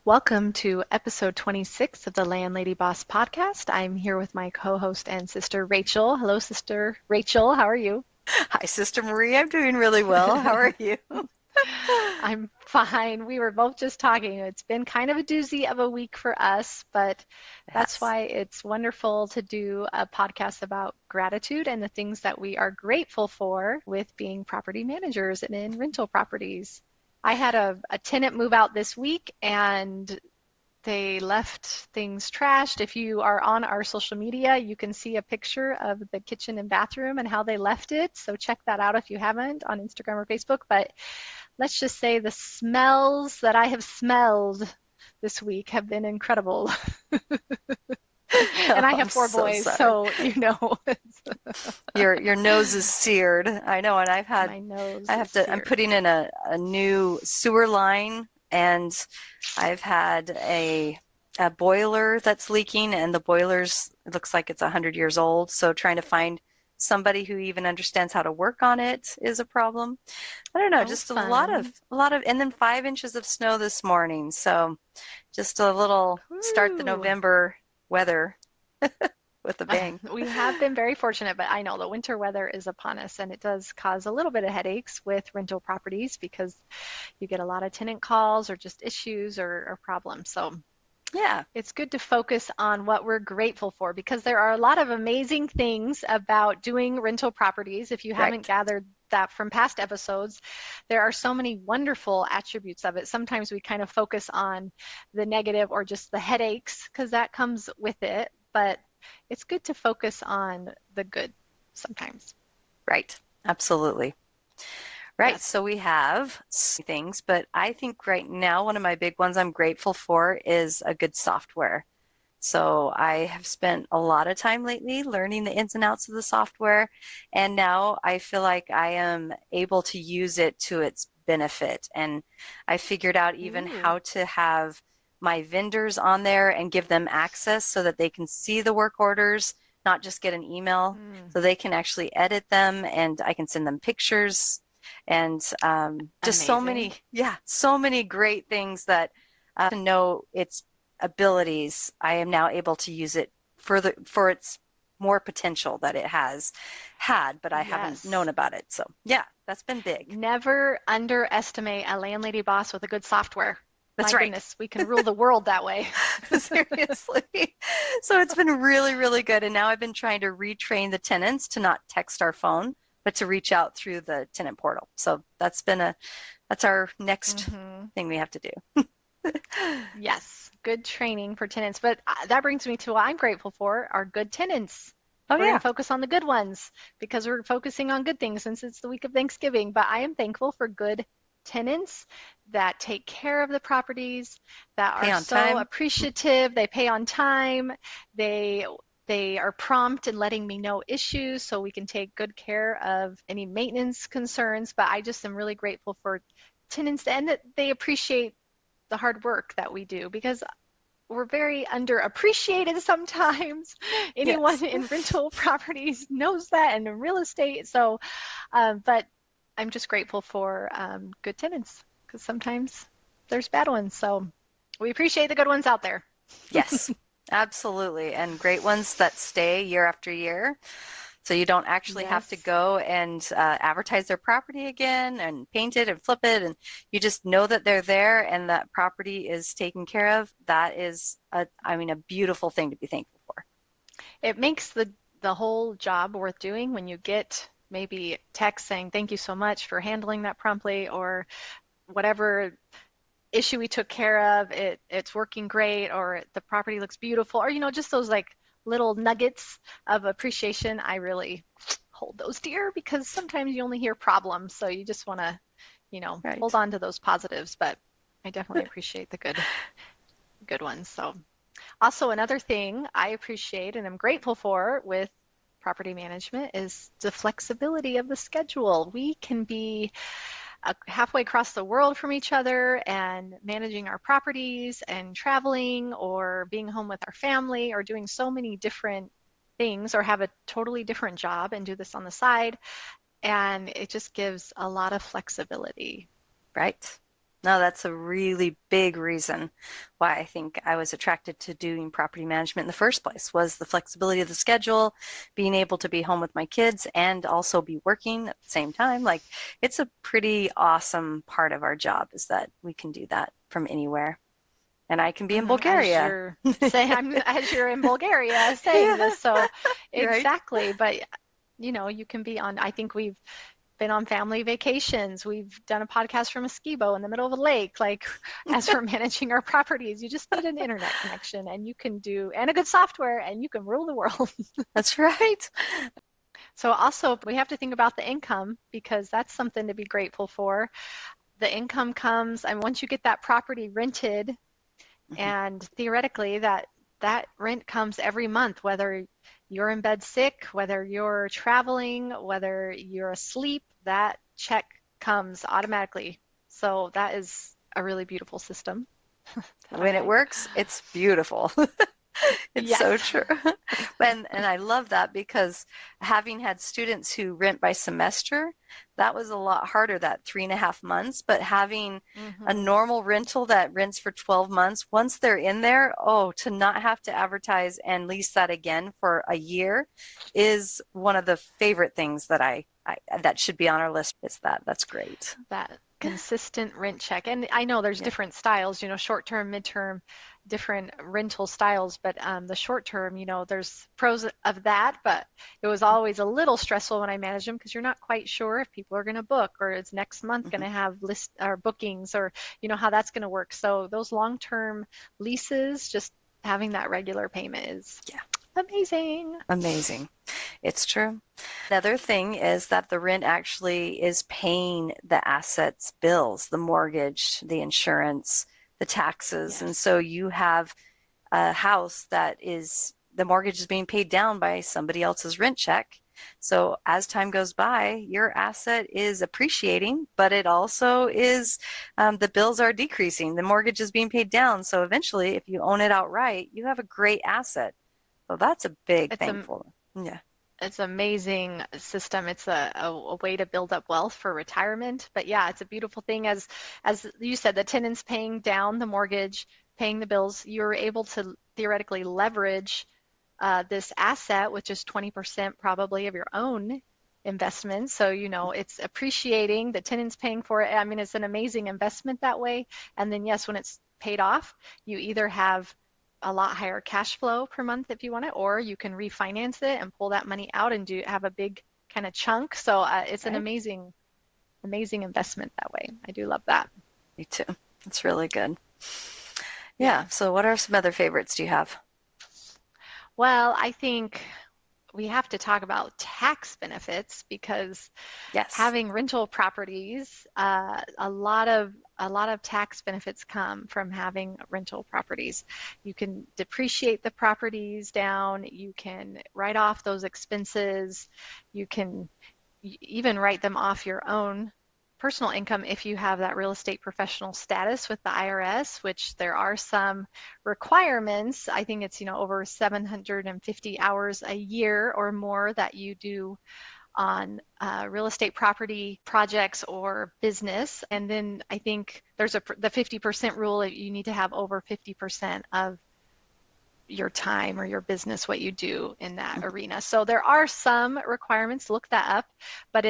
Welcome to episode 26 of the Landlady Boss podcast. I'm here with my co-host and sister Rachel. Hello, sister Rachel. How are you? Hi, Sister Marie. I'm doing really well. How are you? I'm fine. We were both just talking. It's been kind of a doozy of a week for us, but that's Yes. why it's wonderful to do a podcast about gratitude and the things that we are grateful for with being property managers and in rental properties. I had a tenant move out this week and they left things trashed. If you are on our social media, you can see a picture of the kitchen and bathroom and how they left it. So check that out if you haven't on Instagram or Facebook. But let's just say the smells that I have smelled this week have been incredible. Oh, And I I'm have four so boys, sorry. so you know Your nose is seared. I know, and my nose I is have to, I'm seared. putting in a new sewer line, and I've had a boiler that's leaking, and the boiler's it looks like it's 100 years old. So trying to find somebody who even understands how to work on it is a problem. I don't know, Oh, just fun. a lot of, and then 5 inches of snow this morning. So just a little start the Woo. November weather with a bang. We have been very fortunate, but I know the winter weather is upon us, and it does cause a little bit of headaches with rental properties because you get a lot of tenant calls or just issues or problems. So Yeah, it's good to focus on what we're grateful for because there are a lot of amazing things about doing rental properties. If you haven't right. gathered that from past episodes, there are so many wonderful attributes of it. Sometimes we kind of focus on the negative or just the headaches because that comes with it, but it's good to focus on the good sometimes. Right. Absolutely. Right. Yes. So we have things, but I think right now one of my big ones I'm grateful for is a good software. So I have spent a lot of time lately learning the ins and outs of the software, and now I feel like I am able to use it to its benefit. And I figured out even Ooh. how to have my vendors on there and give them access so that they can see the work orders, not just get an email, Mm, so they can actually edit them and I can send them pictures and just so amazing. many, yeah, so many great things that to know its abilities, I am now able to use it for its more potential that it has had, but I haven't known Yes. about it. So yeah, that's been big. Never underestimate a landlady boss with a good software. That's My right. goodness, we can rule the world that way. Seriously. So it's been really, really good. And now I've been trying to retrain the tenants to not text our phone, but to reach out through the tenant portal. So that's our next Hmm. thing we have to do. Yes, good training for tenants. But that brings me to what I'm grateful for are good tenants. Oh We're going yeah. to focus on the good ones because we're focusing on good things since it's the week of Thanksgiving. But I am thankful for good tenants that take care of the properties, that Pay are on so time. appreciative. They pay on time. They they are prompt in letting me know issues so we can take good care of any maintenance concerns. But I just am really grateful for tenants and that they appreciate the hard work that we do because we're very underappreciated sometimes. Anyone Yes. in rental properties knows that and in real estate. So, but I'm just grateful for good tenants because sometimes there's bad ones. So we appreciate the good ones out there. Yes, absolutely. And great ones that stay year after year. So you don't actually have to Yes. go and advertise their property again and paint it and flip it. And you just know that they're there and that property is taken care of. That is I mean, a beautiful thing to be thankful for. It makes the whole job worth doing when you get maybe text saying thank you so much for handling that promptly or whatever issue we took care of, it's working great, or the property looks beautiful, or just those like little nuggets of appreciation. I really hold those dear because sometimes you only hear problems, so you just want to, hold Right. on to those positives. But I definitely appreciate the good ones. So also another thing I appreciate and I'm grateful for with property management is the flexibility of the schedule. We can be halfway across the world from each other and managing our properties and traveling or being home with our family or doing so many different things or have a totally different job and do this on the side. And it just gives a lot of flexibility. Right. No, that's a really big reason why I think I was attracted to doing property management in the first place was the flexibility of the schedule, being able to be home with my kids and also be working at the same time. Like it's a pretty awesome part of our job is that we can do that from anywhere. And I can be in As Bulgaria. you're saying, as you're in Bulgaria saying Yeah, this, so you're right. exactly. But you can be on. I think we've been on family vacations. We've done a podcast from a ski boat in the middle of a lake. Like as we're managing our properties, you just need an internet connection, and you can do and a good software, and you can rule the world. That's right. So also we have to think about the income because that's something to be grateful for. The income comes, and once you get that property rented, Mhm. and theoretically that rent comes every month, whether you're in bed sick, whether you're traveling, whether you're asleep, that check comes automatically. So that is a really beautiful system that I When it like. works, it's beautiful. It's so Yes. true. And I love that because having had students who rent by semester, that was a lot harder, that 3.5 months. But having a Hmm. normal rental that rents for 12 months, once they're in there, oh, to not have to advertise and lease that again for a year is one of the favorite things that I that should be on our list is that. That's great. That consistent rent check. And I know there's Yeah. different styles, short term, midterm, different rental styles, but the short term, there's pros of that, but it was always a little stressful when I managed them because you're not quite sure if people are going to book or is next month going Mhm. to have list or bookings or how that's going to work. So those long term leases, just having that regular payment is Yeah. amazing. Amazing. It's true. Another thing is that the rent actually is paying the assets bills, the mortgage, the insurance, the taxes. And Yes. so you have a house that is the mortgage is being paid down by somebody else's rent check. So as time goes by, your asset is appreciating, but it also is the bills are decreasing. The mortgage is being paid down. So eventually, if you own it outright, you have a great asset. So that's a big It's thing a for them. Yeah. It's an amazing system. It's a way to build up wealth for retirement. But yeah, it's a beautiful thing. As you said, the tenant's paying down the mortgage, paying the bills. You're able to theoretically leverage this asset, which is 20% probably of your own investment. So, it's appreciating. The tenant's paying for it. I mean, it's an amazing investment that way. And then, yes, when it's paid off, you either have a lot higher cash flow per month if you want it, or you can refinance it and pull that money out and do have a big kind of chunk. So it's an Right? amazing, amazing investment that way. I do love that. Me too. It's really good. Yeah. Yeah. So what are some other favorites do you have? Well, I think we have to talk about tax benefits because Yes. having rental properties, a lot of tax benefits come from having rental properties. You can depreciate the properties down. You can write off those expenses. You can even write them off your own personal income if you have that real estate professional status with the IRS, which there are some requirements. I think it's, over 750 hours a year or more that you do on real estate property projects or business. And then I think there's the 50% rule. You need to have over 50% of your time or your business what you do in that Mhm. arena. So there are some requirements, look that up, but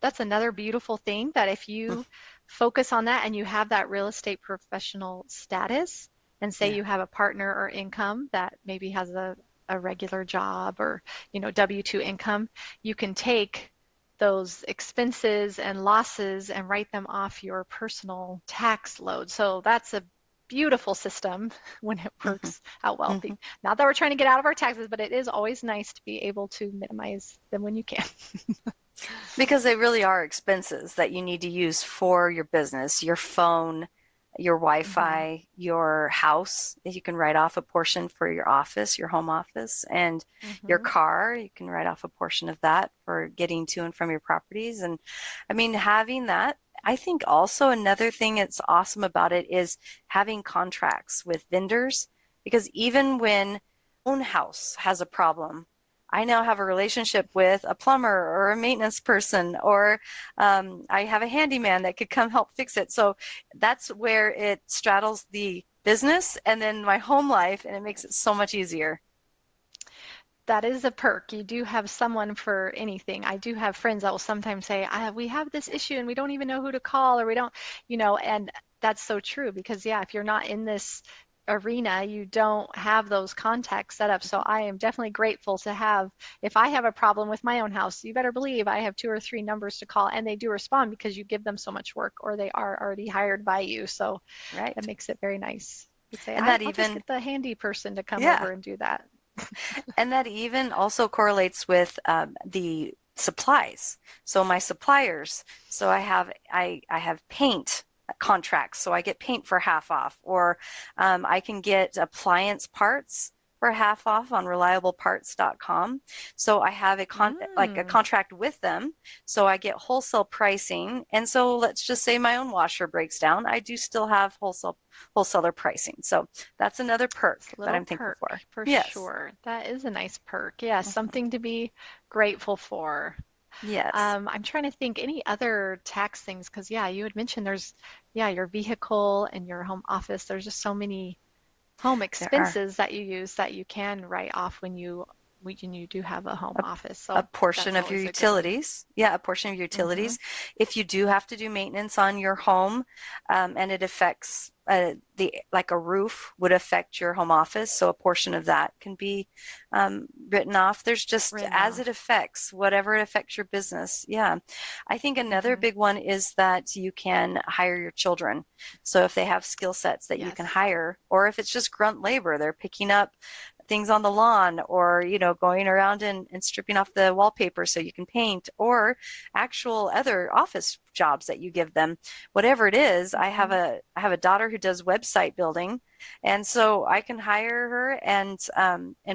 that's another beautiful thing that if you focus on that and you have that real estate professional status and say Yeah. you have a partner or income that maybe has a regular job or W-2 income, you can take those expenses and losses and write them off your personal tax load. So that's a beautiful system when it Mhm. works out well. Mhm. Not that we're trying to get out of our taxes, but it is always nice to be able to minimize them when you can. Because they really are expenses that you need to use for your business, your phone, your Hmm. Wi-Fi, your house. You can write off a portion for your office, your home office, and your Hmm. car. You can write off a portion of that for getting to and from your properties. And I mean, having that, I think also another thing that's awesome about it is having contracts with vendors, because even when own house has a problem, I now have a relationship with a plumber or a maintenance person, or I have a handyman that could come help fix it. So that's where it straddles the business and then my home life, and it makes it so much easier. That is a perk. You do have someone for anything. I do have friends that will sometimes say, we have this issue and we don't even know who to call, or we don't, and that's so true because, yeah, if you're not in this arena, you don't have those contacts set up. So I am definitely grateful to have, if I have a problem with my own house, you better believe I have two or three numbers to call, and they do respond because you give them so much work or they are already hired by you. So that Right. makes it very nice. You say, And that I'll just even, get the handy person to come yeah, over and do that. and that even also correlates with the supplies. So my suppliers, so I have paint contracts, so I get paint for half off, or I can get appliance parts for half off on reliableparts.com. So I have like a Mm. contract with them, so I get wholesale pricing. And so let's just say my own washer breaks down, I do still have wholesaler pricing. So that's another It's perk a that little I'm thankful perk for. for Yes. sure. That is a nice perk. Yeah, Mhm. something to be grateful for. Yes, I'm trying to think any other tax things because, yeah, you had mentioned yeah, your vehicle and your home office. There's just so many home there are expenses that you use that you can write off when you do have a home a, office. a So portion that's of your always a good one. utilities. Yeah, a portion of your Mm-hmm. utilities. If you do have to do maintenance on your home, and it affects the like a roof would affect your home office, so a portion of that can be written off. There's just Written as it off. affects whatever it affects your business. Yeah, I think another Mm-hmm. big one is that you can hire your children. So if they have skill sets that you can Yes. hire, or if it's just grunt labor, they're picking up things on the lawn, or going around and stripping off the wallpaper so you can paint, or actual other office jobs that you give them, whatever it is. Mm-hmm. I have a daughter who does website building, and so I can hire her and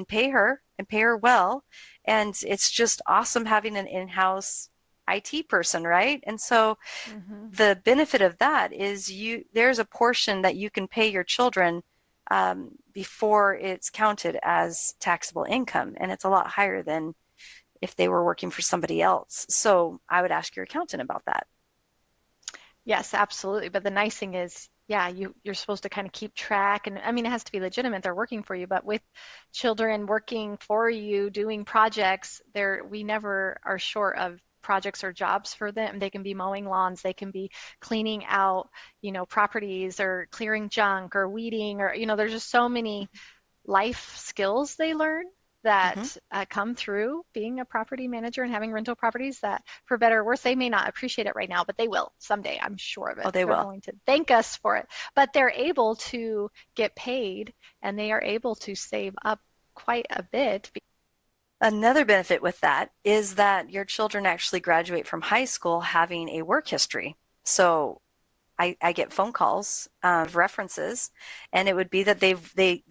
pay her well. And it's just awesome having an in-house IT person, right? And so Mm-hmm. the benefit of that is there's a portion that you can pay your children before it's counted as taxable income, and it's a lot higher than if they were working for somebody else. So I would ask your accountant about that. Yes, absolutely. But the nice thing is, yeah, you're supposed to kind of keep track, and I mean, it has to be legitimate. They're working for you, but with children working for you, doing projects, we never are short of projects or jobs for them. They can be mowing lawns, they can be cleaning out, properties or clearing junk or weeding or, there's just so many life skills they learn Hmm. that come through being a property manager and having rental properties that, for better or worse, they may not appreciate it right now, but they will someday. I'm sure of Oh, it. they They're will. going to thank us for it. But they're able to get paid and they are able to save up quite a bit. Another benefit with that is that your children actually graduate from high school having a work history. So I get phone calls of references, and it would be that they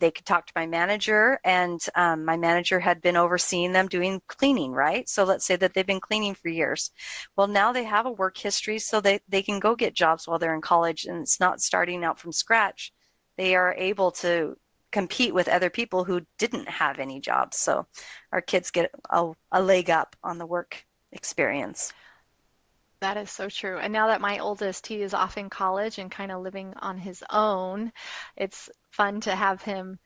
could talk to my manager, and my manager had been overseeing them doing cleaning, right? So let's say that they've been cleaning for years. Well, now they have a work history, so they can go get jobs while they're in college, and it's not starting out from scratch. They are able to compete with other people who didn't have any jobs. So our kids get a leg up on the work experience. That is so true. And now that my oldest, he is off in college and kind of living on his own, it's fun to have him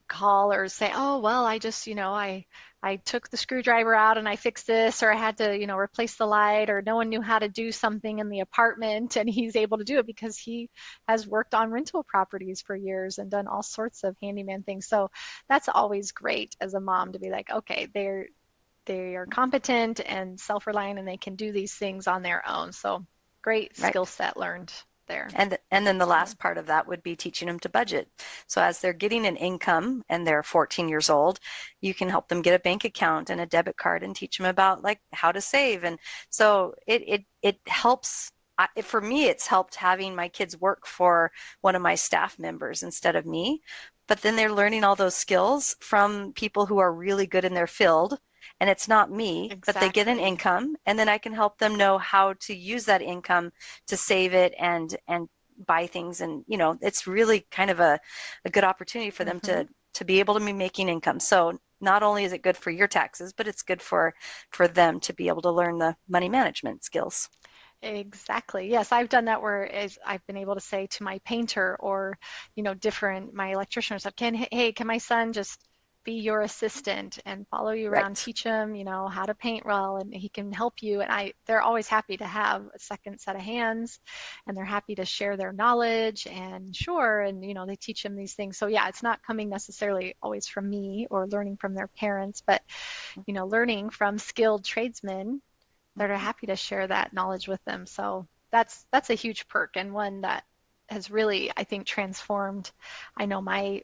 call or say, "Oh, well, I just, I took the screwdriver out and I fixed this, or I had to, replace the light, or no one knew how to do something in the apartment," and he's able to do it because he has worked on rental properties for years and done all sorts of handyman things. So that's always great as a mom to be like, okay, they are competent and self-reliant and they can do these things on their own. So great skill Right. set learned there. And then the So last part of that would be teaching them to budget. So as they're getting an income and they're 14 years old, you can help them get a bank account and a debit card and teach them about like how to save. And so it helps. For me, it's helped having my kids work for one of my staff members instead of me. But then they're learning all those skills from people who are really good in their field. And it's not me, but they get an exactly. income, and then I can help them know how to use that income to save it and buy things. And it's really kind of a good opportunity for them Hmm. to be able to be making income. So not only is it good for your taxes, but it's good for them to be able to learn the money management skills. Exactly. Yes, I've done that where I've been able to say to my painter or, my electrician or stuff, can my son just be your assistant and follow you around, Right. teach him, how to paint well, and he can help you. And they're always happy to have a second set of hands, and they're happy to share their knowledge and sure, and they teach them these things. So yeah, it's not coming necessarily always from me or learning from their parents, but learning from skilled tradesmen that are Mhm. happy to share that knowledge with them. So that's a huge perk and one that has really, I think, transformed. I know my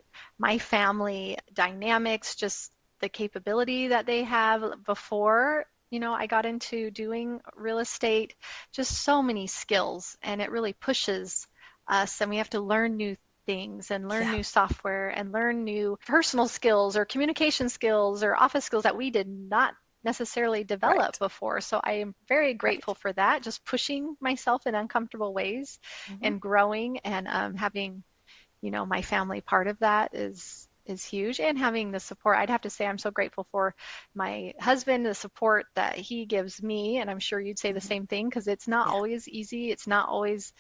family dynamics, just the capability that they have before, I got into doing real estate, just so many skills, and it really pushes us, and we have to learn new things and learn Yeah. new software and learn new personal skills or communication skills or office skills that we did not necessarily develop Right. before. So I am very Right. grateful for that, just pushing myself in uncomfortable ways Hmm. and growing and having, my family part of that is huge and having the support. I'd have to say I'm so grateful for my husband, the support that he gives me, and I'm sure you'd say the Hmm. same thing because it's not Yeah. always easy. It's not always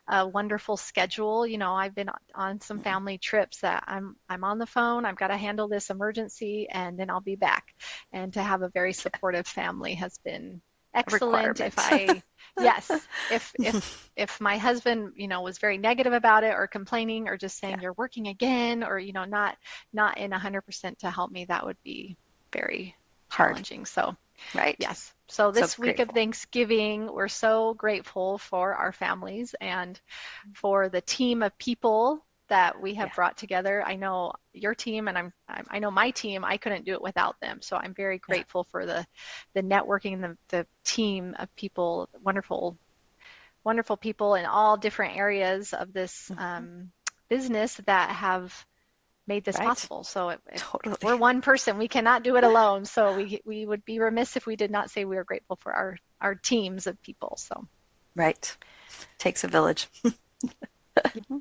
a wonderful schedule. I've been on some Mm-mm. family trips that I'm on the phone, I've got to handle this emergency and then I'll be back. And to have a very Yeah. supportive family has been A excellent. If requirement. I Yes, if my husband, was very negative about it or complaining or just saying Yeah. you're working again or, not in 100% to help me, that would be very Hard. challenging. So, Right. yes. So So this week of grateful. Thanksgiving, we're so grateful for our families and for the team of people that we have Yeah. brought together. I know your team and I know my team, I couldn't do it without them. So I'm very Yeah. grateful for the networking and the team of people, wonderful people in all different areas of this Hmm. business that have made this Right. possible. So if Totally. we're one person, we cannot do it alone. So we would be remiss if we did not say we are grateful for our teams of people. So Right. Takes a village. yeah,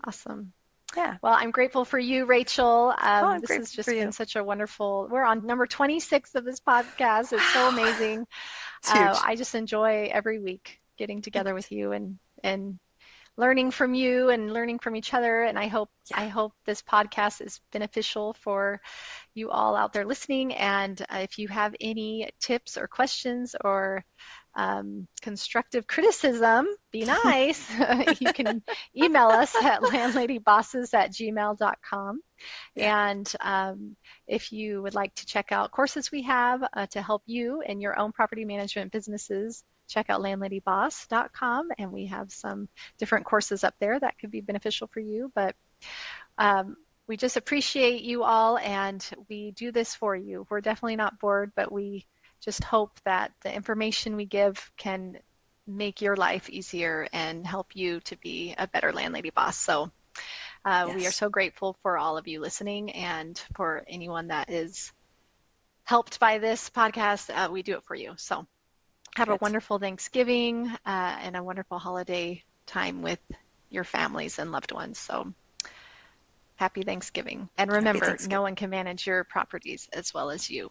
awesome. Yeah. Well, I'm grateful for you, Rachel. Oh, I'm This has grateful for just been you. such a wonderful. We're on number 26 of this podcast. It's so Wow. amazing. It's huge. I just enjoy every week getting together Right. with you and learning from you and learning from each other. And Yeah. I hope this podcast is beneficial for you all out there listening. And if you have any tips or questions or constructive criticism, be nice. You can email us at landladybosses@gmail.com. Yeah. And if you would like to check out courses we have to help you in your own property management businesses, check out landladyboss.com. And we have some different courses up there that could be beneficial for you. But we just appreciate you all and we do this for you. We're definitely not bored, but we just hope that the information we give can make your life easier and help you to be a better landlady boss. So we are Yes. so grateful for all of you listening and for anyone that is helped by this podcast. We do it for you. So have a Good. wonderful Thanksgiving and a wonderful holiday time with your families and loved ones. So happy Thanksgiving. And Happy remember, no Thanksgiving. one can manage your properties as well as you.